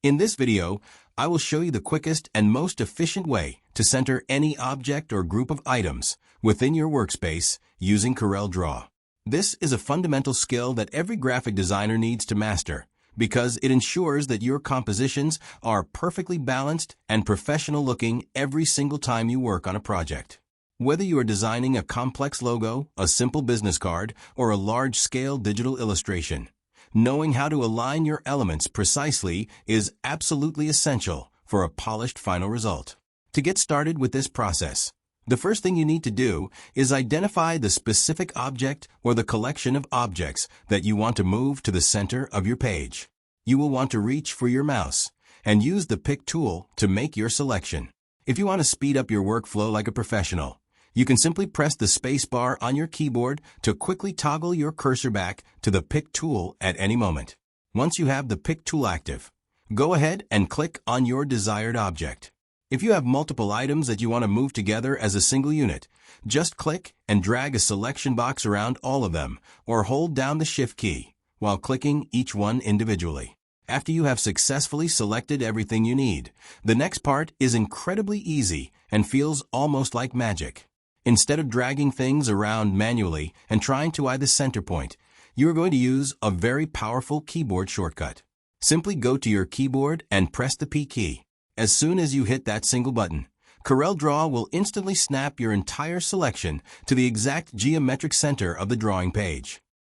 In this video, I will show you the quickest and most efficient way to center any object or group of items within your workspace using CorelDRAW. This is a fundamental skill that every graphic designer needs to master because it ensures that your compositions are perfectly balanced and professional looking every single time you work on a project. Whether you are designing a complex logo, a simple business card, or a large-scale digital illustration, knowing how to align your elements precisely is absolutely essential for a polished final result. To get started with this process, the first thing you need to do is identify the specific object or the collection of objects that you want to move to the center of your page. You will want to reach for your mouse and use the Pick tool to make your selection. If you want to speed up your workflow like a professional, you can simply press the space bar on your keyboard to quickly toggle your cursor back to the Pick tool at any moment. Once you have the Pick tool active, go ahead and click on your desired object. If you have multiple items that you want to move together as a single unit, just click and drag a selection box around all of them, or hold down the Shift key while clicking each one individually. After you have successfully selected everything you need, the next part is incredibly easy and feels almost like magic. Instead of dragging things around manually and trying to add the center point, you are going to use a very powerful keyboard shortcut. Simply go to your keyboard and press the P key. As soon as you hit that single button, CorelDRAW will instantly snap your entire selection to the exact geometric center of the drawing page.